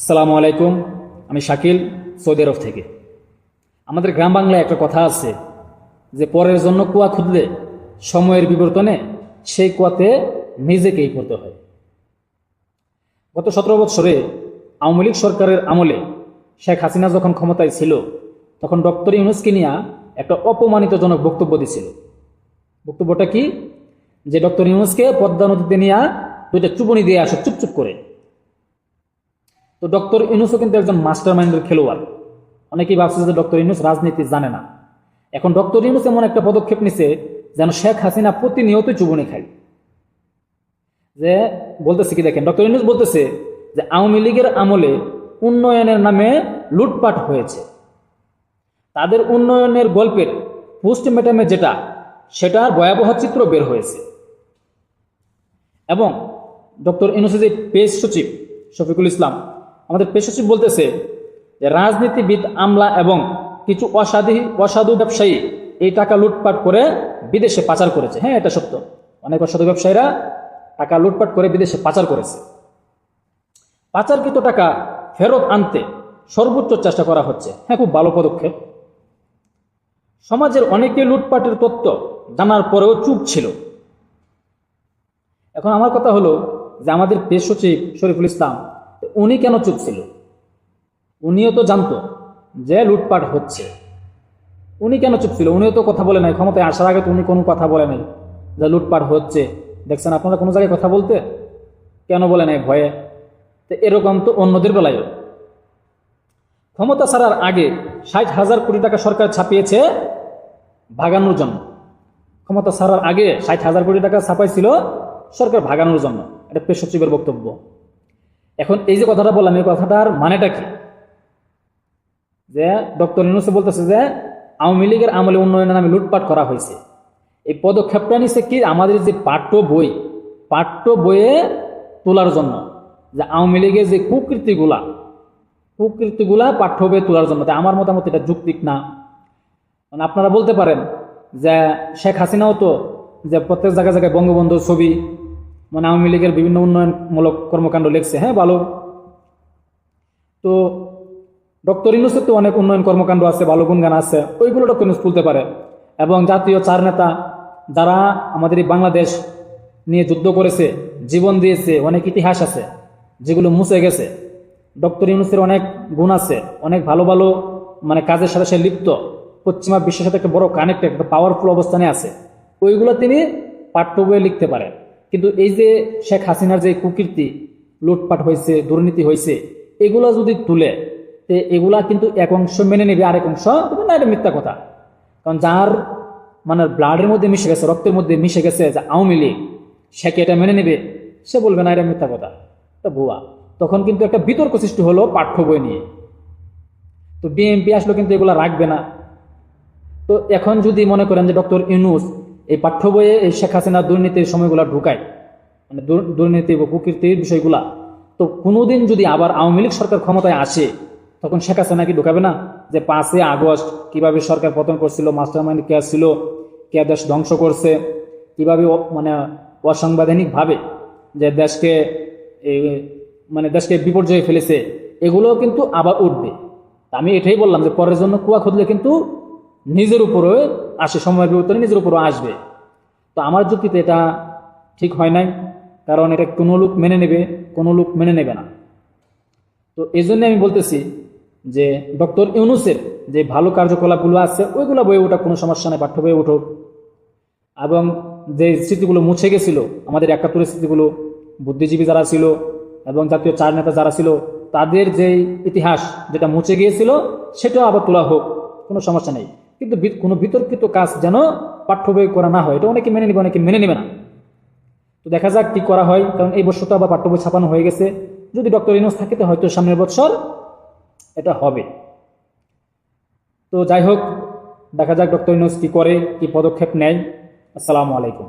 আসসালামু আলাইকুম। আমি শাকিল, সৌদি আরব থেকে। আমাদের গ্রাম বাংলায় একটা কথা আছে যে পরের জন্য কুয়া খুঁদলে সময়ের বিবর্তনে সেই কুয়াতে নিজেকেই পড়তে হয়। গত 17 বছরে আওয়ামী লীগ সরকারের আমলে শেখ হাসিনা যখন ক্ষমতায় ছিল তখন ডক্টর ইউনূসকে নিয়ে একটা অপমানিতজনক বক্তব্য দিছিল। বক্তব্যটা কি? যে ডক্টর ইউনূসকে পদ্মা নদীতে নিয়ে দুইটা চুবনি দিয়ে আসে চুপচুপ করে। তো ডক্টর ইউনূসও কিন্তু একজন মাস্টার মাইন্ডের খেলোয়াড়। অনেকেই ভাবছে যে ডক্টর ইউনূস রাজনীতি জানে না। এখন ডক্টর ইউনূস এমন একটা পদক্ষেপ নিছে যেন শেখ হাসিনা প্রতিনিয়তই চুবনি খায়। যে বলতেছে কি দেখেন, ডক্টর ইউনূস বলতেছে যে আওয়ামী লীগের আমলে উন্নয়নের নামে লুটপাট হয়েছে। তাদের উন্নয়নের গল্পের পোস্টমর্টেমে যেটা, সেটার ভয়াবহ চিত্র বের হয়েছে। এবং ডক্টর ইউনূসের যে পেশ সচিব শফিকুল ইসলাম, আমাদের পেশ সচিব বলতেছে যে রাজনীতিবিদ, আমলা এবং কিছু অসাধু ব্যবসায়ী এই টাকা লুটপাট করে বিদেশে পাচার করেছে। হ্যাঁ, এটা সত্য। অনেক অসাধু ব্যবসায়ীরা টাকা লুটপাট করে বিদেশে পাচার করেছে। পাচারকৃত টাকা ফেরত আনতে সর্বোচ্চ চেষ্টা করা হচ্ছে। হ্যাঁ, খুব ভালো পদক্ষেপ। সমাজের অনেকে লুটপাটের তথ্য জানার পরেও চুপ ছিল। এখন আমার কথা হলো যে আমাদের পেশ সচিব শরীফুল ইসলাম, উনি কেন চুপ ছিল? উনিও তো জানতো যে লুটপাট হচ্ছে। উনি কেন চুপ ছিল? উনিও তো কথা বলে নাই। ক্ষমতায় আসার আগে তো উনি কোনো কথা বলে নাই যে লুটপাট হচ্ছে। দেখছেন আপনারা কোনো জায়গায় কথা বলতে? কেন বলে নাই? ভয়ে। তো এরকম তো অন্যদের বেলায়ও। ক্ষমতা ছাড়ার আগে 60,000 কোটি টাকা সরকার ছাপিয়েছে ভাগানোর জন্য। ক্ষমতা ছাড়ার আগে 60,000 কোটি টাকা ছাপাইছিল সরকার ভাগানোর জন্য। এটা পেশ সচিবের বক্তব্য। এখন এই যে কথাটা বললাম, এই কথাটার মানেটা কি? যে ডক্টর ইউনূস বলতেছে যে আওয়ামী লীগের আমলে উন্নয়নের নামে লুটপাট করা হয়েছে। এই পদক্ষেপটা নিচ্ছে কি? আমাদের যে পাঠ্য বইয়ে তোলার জন্য, যে আওয়ামী লীগের যে কুকৃতিগুলা পাঠ্য বইয়ে তোলার জন্য। তাই আমার মতামত এটা যৌক্তিক না। মানে আপনারা বলতে পারেন যে শেখ হাসিনাও তো যে প্রত্যেক জায়গায় বঙ্গবন্ধুর ছবি, মানে আওয়ামী লীগের বিভিন্ন উন্নয়নমূলক কর্মকাণ্ড লিখছে। হ্যাঁ, ভালো। তো ডক্টর ইউনূসের তো অনেক উন্নয়ন কর্মকাণ্ড আছে, ভালো গুণগান আছে, ওইগুলো ডক্টর ইউনূস তুলতে পারে। এবং জাতীয় 4 নেতা যারা আমাদের এই বাংলাদেশ নিয়ে যুদ্ধ করেছে, জীবন দিয়েছে, অনেক ইতিহাস আছে যেগুলো মুছে গেছে। ডক্টর ইউনূসের অনেক গুণ আছে, অনেক ভালো ভালো মানে কাজের সাথে সে লিপ্ত, পশ্চিমা বিশ্বের সাথে একটা বড় কানেক্টেড, একটা পাওয়ারফুল অবস্থানে আছে। ওইগুলো তিনি পাঠ্য বইয়ে লিখতে পারেন। কিন্তু এই যে শেখ হাসিনার যে কুকীর্তি, লুটপাট হয়েছে, দুর্নীতি হয়েছে, এগুলা যদি তুলে, এগুলা কিন্তু এক অংশ মেনে নেবে, আরেক অংশ না, এটা মিথ্যা কথা। কারণ যার মানে ব্লাডের মধ্যে মিশে গেছে, রক্তের মধ্যে মিশে গেছে যে আওয়ামী লীগ, সে কি এটা মেনে নেবে? সে বলবে না এটা মিথ্যা কথা, এটা ভুয়া। তখন কিন্তু একটা বিতর্ক সৃষ্টি হলো পাঠ্য বই নিয়ে। তো বিএনপি আসলে কিন্তু এগুলা রাখবে না। তো এখন যদি মনে করেন যে ডক্টর ইউনূস এই পাঠ্য বইয়ে এই শেখ হাসিনার দুর্নীতির সময়গুলা ঢুকায়, মানে দুর্নীতি বা কুকীর্তির বিষয়গুলা, তো কোনোদিন যদি আবার আওয়ামী লীগ সরকার ক্ষমতায় আসে, তখন শেখ হাসিনা কি ঢুকাবে না? যে 5ই আগস্ট কিভাবে সরকার পতন করছিল, মাস্টার মাইন্ড কে ছিল, কে দেশ ধ্বংস করছে, কিভাবে মানে অসাংবিধানিক ভাবে যে দেশকে বিপর্যয়ে ফেলেছে, এগুলো কিন্তু আবার উঠবে। আমি এটাই বললাম যে পরের জন্য কুয়া খুঁদলে কিন্তু নিজের উপরে আসে, সময়ের বিবর্তনে নিজের উপরে আসবে। তো আমার যুক্তিতে এটা ঠিক হয় নাই, কারণ এটা কোনো লোক মেনে নেবে, কোনো লোক মেনে নেবে না। তো এই জন্য আমি বলতেছি যে ডক্টর ইউনূসের যে ভালো কার্যকলাপগুলো আছে ওইগুলো বইয়ে ওঠা কোনো সমস্যা নেই, পাঠ্য বইয়ে উঠুক। এবং যে স্মৃতিগুলো মুছে গেছিল, আমাদের 71 স্মৃতিগুলো, বুদ্ধিজীবী যারা ছিল এবং জাতীয় 4 নেতা যারা ছিল, তাদের যে ইতিহাস যেটা মুছে গিয়েছিল সেটাও আবার তোলা হোক, কোনো সমস্যা নেই। কিন্তু কোনো বিতর্কিত কাজ যেন পাঠ্য বই করা না হয়। এটা অনেকে মেনে নেবে, অনেকে মেনে নেবে না। তো দেখা যাক কি করা হয়। কারণ এই বছর তো আবার পাঠ্য বই ছাপানো হয়ে গেছে। যদি ডক্টর ইউনূস থাকে তো হয়তো সামনের বছর এটা হবে। তো যাই হোক, দেখা যাক ডক্টর ইউনূস কি করে, কি পদক্ষেপ নেয়। আসসালামু আলাইকুম।